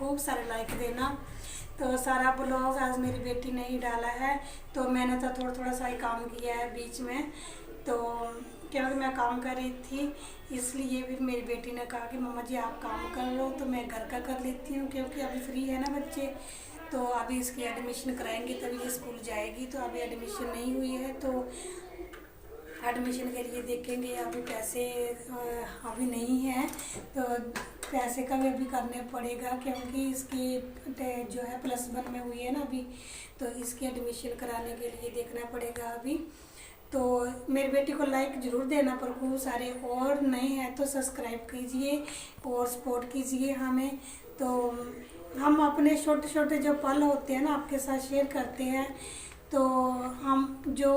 खूब सारे लाइक देना। तो सारा ब्लॉग आज मेरी बेटी ने ही डाला है, तो मैंने तो थोड़ा थोड़ा सा ही काम किया है बीच में। तो क्योंकि मैं काम कर रही थी, इसलिए फिर मेरी बेटी ने कहा कि मम्मा जी आप काम कर लो, तो मैं घर का कर लेती हूँ क्योंकि अभी फ्री है ना बच्चे। तो अभी इसकी एडमिशन कराएंगे तभी ये स्कूल जाएगी, तो अभी एडमिशन नहीं हुई है, तो एडमिशन के लिए देखेंगे। अभी पैसे अभी नहीं है, तो पैसे का भी अभी करने पड़ेगा क्योंकि इसकी जो है +1 में हुई है ना अभी, तो इसकी एडमिशन कराने के लिए देखना पड़ेगा अभी। तो मेरी बेटी को लाइक ज़रूर देना, पर खूब सारे, और नए हैं तो सब्सक्राइब कीजिए और सपोर्ट कीजिए हमें। तो हम अपने छोटे छोटे जो पल होते हैं ना आपके साथ शेयर करते हैं, तो हम जो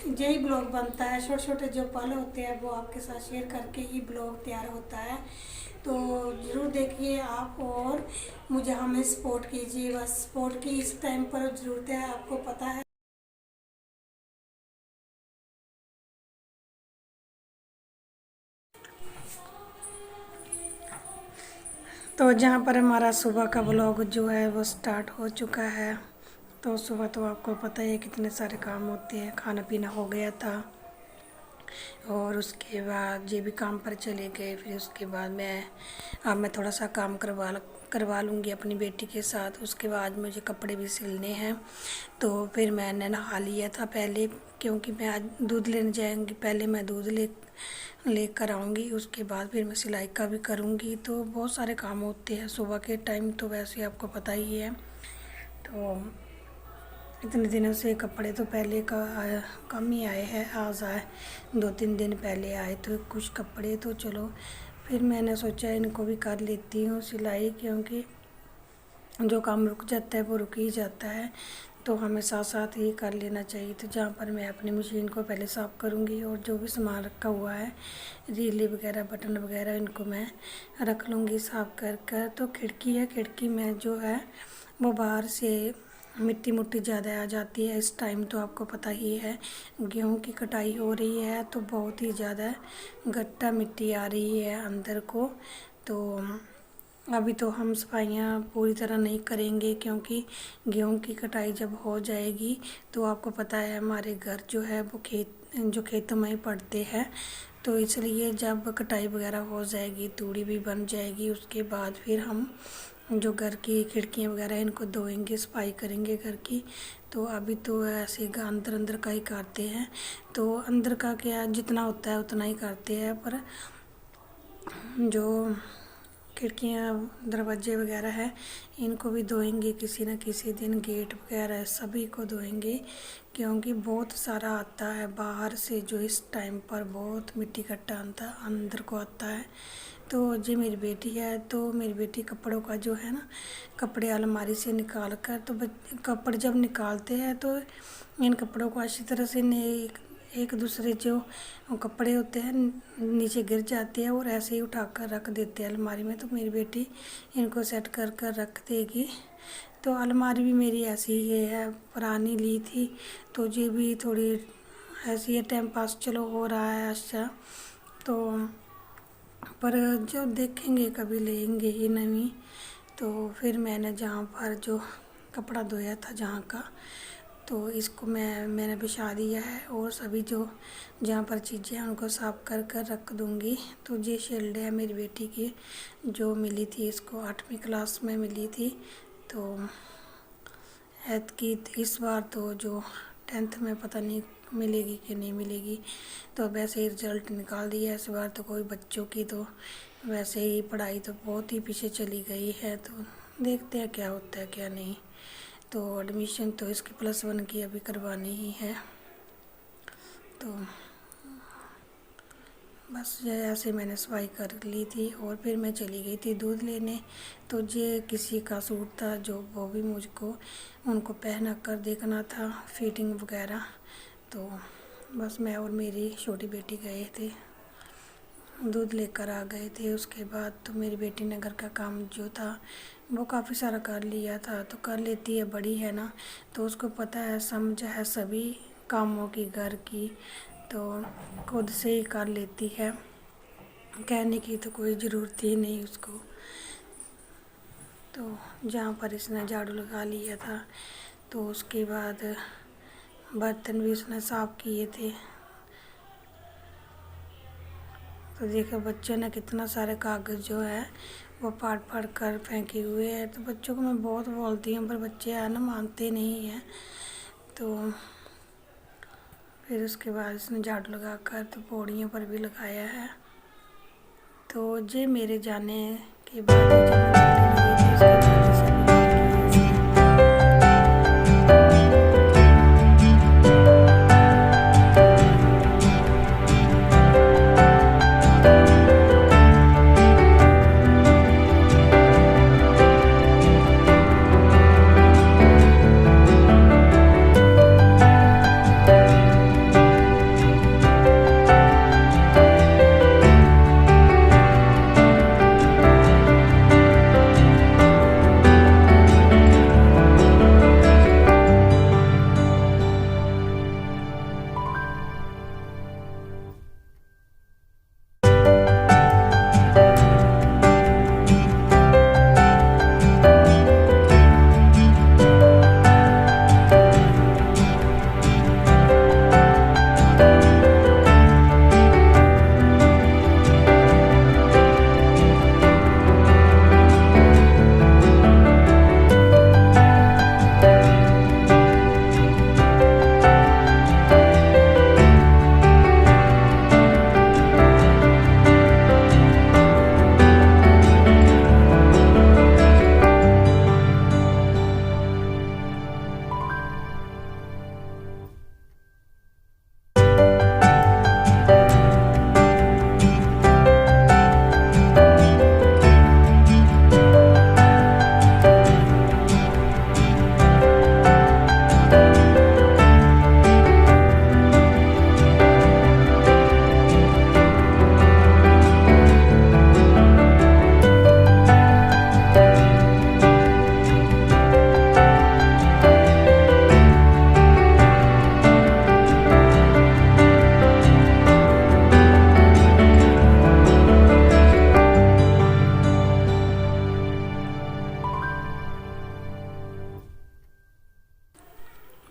यही ब्लॉग बनता है, छोटे छोटे जो पल होते हैं वो आपके साथ शेयर करके ही ब्लॉग तैयार होता है। तो ज़रूर देखिए आप, और मुझे हमें सपोर्ट कीजिए, बस सपोर्ट की इस टाइम पर ज़रूरत है, आपको पता है। तो जहाँ पर हमारा सुबह का ब्लॉग जो है वो स्टार्ट हो चुका है। तो सुबह तो आपको पता ही है कितने सारे काम होते हैं, खाना पीना हो गया था और उसके बाद ये भी काम पर चले गए। फिर उसके बाद मैं थोड़ा सा काम करवा लूँगी अपनी बेटी के साथ। उसके बाद मुझे कपड़े भी सिलने हैं। तो फिर मैंने नहा लिया था पहले, क्योंकि मैं आज दूध लेने जाएंगी, पहले मैं दूध लेकर आऊँगी, उसके बाद फिर मैं सिलाई का भी करूँगी। तो बहुत सारे काम होते हैं सुबह के टाइम, तो वैसे आपको पता ही है। तो इतने दिनों से कपड़े तो पहले का कम ही आए हैं, आज आए 2-3 दिन पहले आए तो कुछ कपड़े। तो चलो फिर मैंने सोचा इनको भी कर लेती हूँ सिलाई, क्योंकि जो काम रुक जाता है वो रुक ही जाता है, तो हमें साथ साथ ही कर लेना चाहिए। तो जहाँ पर मैं अपनी मशीन को पहले साफ़ करूँगी और जो भी सामान रखा हुआ है, रीले वगैरह बटन वगैरह, इनको मैं रख लूँगी साफ़ कर। तो खिड़की है, खिड़की में जो है वो बाहर से मिट्टी मुट्टी ज़्यादा आ जाती है इस टाइम, तो आपको पता ही है गेहूं की कटाई हो रही है, तो बहुत ही ज़्यादा गट्टा मिट्टी आ रही है अंदर को। तो अभी तो हम सफाइयाँ पूरी तरह नहीं करेंगे, क्योंकि गेहूं की कटाई जब हो जाएगी तो आपको पता है हमारे घर जो है वो खेतों में ही पड़ते हैं। तो इसलिए जब कटाई वगैरह हो जाएगी, तूड़ी भी बन जाएगी, उसके बाद फिर हम जो घर की खिड़कियाँ वगैरह इनको धोएंगे, सफाई करेंगे घर की। तो अभी तो ऐसे अंदर अंदर का ही करते हैं, तो अंदर का क्या जितना होता है उतना ही करते हैं, पर जो खिड़कियाँ दरवाजे वगैरह है इनको भी धोएंगे किसी न किसी दिन, गेट वगैरह सभी को धोएंगे, क्योंकि बहुत सारा आता है बाहर से, जो इस टाइम पर बहुत मिट्टी कट्टा अंदर को आता है। तो ये मेरी बेटी है, तो मेरी बेटी कपड़ों का जो है ना, कपड़े अलमारी से निकाल कर, तो कपड़े जब निकालते हैं तो इन कपड़ों को अच्छी तरह से एक दूसरे जो कपड़े होते हैं नीचे गिर जाते हैं और ऐसे ही उठाकर रख देते हैं अलमारी में। तो मेरी बेटी इनको सेट कर कर रख देगी। तो अलमारी भी मेरी ऐसी ही है, पुरानी ली थी, तो ये भी थोड़ी ऐसी है, टाइम पास चलो हो रहा है अच्छा। तो पर जो देखेंगे कभी लेंगे ही नहीं। तो फिर मैंने जहाँ पर जो कपड़ा धोया था जहाँ का, तो इसको मैंने बिछा दिया है, और सभी जो जहाँ पर चीज़ें हैं उनको साफ कर कर रख दूँगी। तो ये शील्ड है मेरी बेटी की, जो मिली थी इसको 8वीं क्लास में मिली थी। तो की इस बार तो जो 10th में पता नहीं मिलेगी कि नहीं मिलेगी, तो वैसे ही रिजल्ट निकाल दिया इस बार। तो कोई बच्चों की तो वैसे ही पढ़ाई तो बहुत ही पीछे चली गई है, तो देखते हैं क्या होता है क्या नहीं। तो एडमिशन तो इसकी +1 की अभी करवानी ही है। तो बस ऐसे मैंने सफाई कर ली थी और फिर मैं चली गई थी दूध लेने। तो ये किसी का सूट था जो वो भी मुझको उनको पहना कर देखना था, फिटिंग वगैरह। तो बस मैं और मेरी छोटी बेटी गए थे, दूध लेकर आ गए थे। उसके बाद तो मेरी बेटी ने घर का काम जो था वो काफ़ी सारा कर लिया था। तो कर लेती है, बड़ी है ना, तो उसको पता है, समझ है सभी कामों की घर की, तो खुद से ही कर लेती है, कहने की तो कोई ज़रूरत ही नहीं उसको। तो जहाँ पर इसने झाड़ू लगा लिया था तो उसके बाद बर्तन भी उसने साफ़ किए थे। तो देखो बच्चों ने कितना सारे कागज़ जो है वो फाड़ फाड़ कर फेंके हुए हैं। तो बच्चों को मैं बहुत बोलती हूँ पर बच्चे है ना, मानते नहीं हैं। तो फिर उसके बाद इसने झाड़ू लगा कर तो पौड़ियों पर भी लगाया है। तो ये मेरे जाने के बाद ही जब मैं निकलने लगी थी उसके बाद ही सभी काम किए इसने।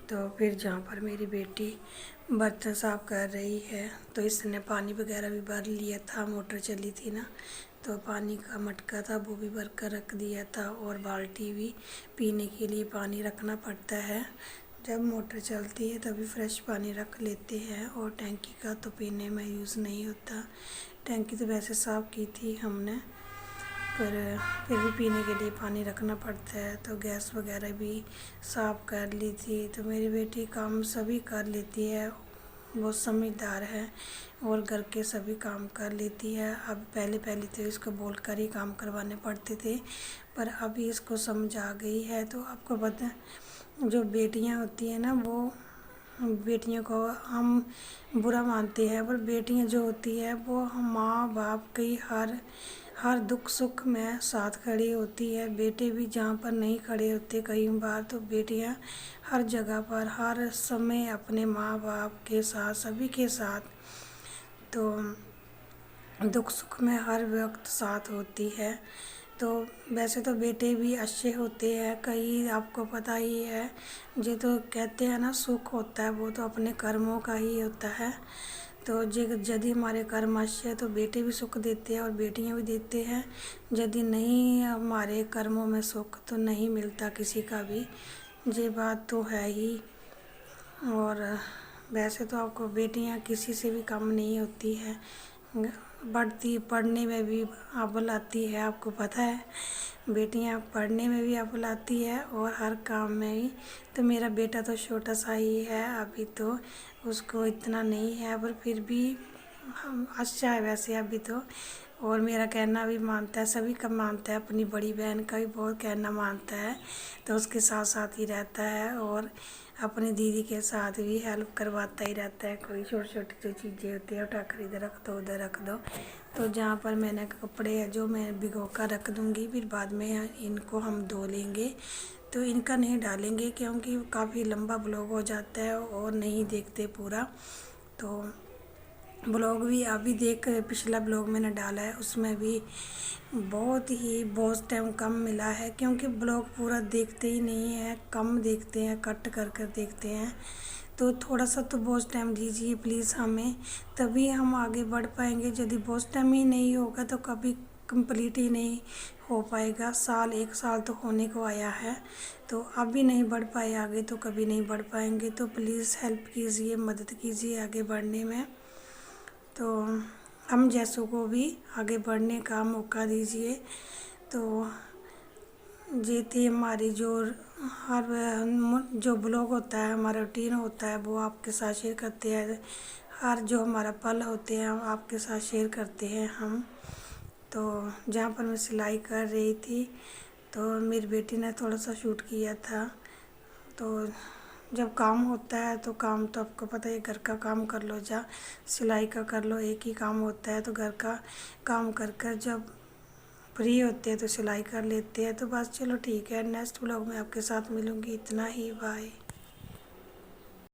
तो फिर जहाँ पर मेरी बेटी बर्तन साफ़ कर रही है तो इसने पानी वगैरह भी भर लिया था, मोटर चली थी ना, तो पानी का मटका था वो भी भर कर रख दिया था। और बाल्टी भी, पीने के लिए पानी रखना पड़ता है, जब मोटर चलती है तभी फ्रेश पानी रख लेते हैं। और टैंकी का तो पीने में यूज़ नहीं होता, टैंकी तो वैसे साफ़ की थी हमने, पर फिर भी पीने के लिए पानी रखना पड़ता है। तो गैस वगैरह भी साफ़ कर ली थी। तो मेरी बेटी काम सभी कर लेती है, बहुत समझदार है और घर के सभी काम कर लेती है। अब पहले पहले तो इसको बोल कर ही काम करवाने पड़ते थे, पर अभी इसको समझ आ गई है। तो आपको पता है जो बेटियां होती हैं ना, वो बेटियों को हम बुरा मानते हैं, पर बेटियां जो होती है वो हम माँ बाप की हर दुख सुख में साथ खड़ी होती है। बेटे भी जहाँ पर नहीं खड़े होते कई बार, तो बेटियां हर जगह पर हर समय अपने माँ बाप के साथ, सभी के साथ, तो दुख सुख में हर वक्त साथ होती है। तो वैसे तो बेटे भी अच्छे होते हैं कई, आपको पता ही है। ये तो कहते हैं ना, सुख होता है वो तो अपने कर्मों का ही होता है। तो यदि हमारे कर्म अच्छे हैं तो बेटे भी सुख देते हैं और बेटियां भी देते हैं। यदि नहीं हमारे कर्मों में सुख तो नहीं मिलता किसी का भी, ये बात तो है ही। और वैसे तो आपको बेटियां किसी से भी कम नहीं होती है, पढ़ने में भी अव्वल आती है, आपको पता है। बेटियां पढ़ने में भी अव्वल आती है और हर काम में भी। तो मेरा बेटा तो छोटा सा ही है अभी, तो उसको इतना नहीं है, पर फिर भी अच्छा है वैसे अभी तो। और मेरा कहना भी मानता है, सभी का मानता है, अपनी बड़ी बहन का भी बहुत कहना मानता है, तो उसके साथ साथ ही रहता है। और अपनी दीदी के साथ भी हेल्प करवाता ही रहता है। कोई छोटी छोटी जो चीज़ें होती है उठाकर इधर रख दो उधर रख दो। तो जहाँ पर मैंने कपड़े हैं जो मैं भिगो कर रख दूँगी, फिर बाद में इनको हम धो लेंगे। तो इनका नहीं डालेंगे क्योंकि काफ़ी लंबा ब्लॉग हो जाता है और नहीं देखते पूरा। तो ब्लॉग भी अभी देख, पिछला ब्लॉग मैंने डाला है उसमें भी बहुत टाइम कम मिला है, क्योंकि ब्लॉग पूरा देखते ही नहीं है, कम देखते हैं, कट कर कर देखते हैं। तो थोड़ा सा तो बहुत टाइम दीजिए प्लीज़ हमें, तभी हम आगे बढ़ पाएंगे। यदि बहुत टाइम ही नहीं होगा तो कभी कंप्लीट ही नहीं हो पाएगा। एक साल तो होने को आया है, तो अभी नहीं बढ़ पाए आगे तो कभी नहीं बढ़ पाएंगे। तो प्लीज़ हेल्प कीजिए, मदद कीजिए आगे बढ़ने में। तो हम जैसों को भी आगे बढ़ने का मौका दीजिए। तो ये थी हमारी हर जो ब्लॉग होता है, हमारा रूटीन होता है, वो आपके साथ शेयर करते हैं। हर जो हमारा पल होते हैं हम आपके साथ शेयर करते हैं हम। तो जहाँ पर मैं सिलाई कर रही थी तो मेरी बेटी ने थोड़ा सा शूट किया था। तो जब काम होता है तो काम तो आपको पता है, घर का काम कर लो जा सिलाई का कर लो, एक ही काम होता है। तो घर का काम कर कर जब फ्री होते हैं तो सिलाई कर लेते हैं। तो बस चलो ठीक है, नेक्स्ट व्लॉग में आपके साथ मिलूँगी। इतना ही, बाय।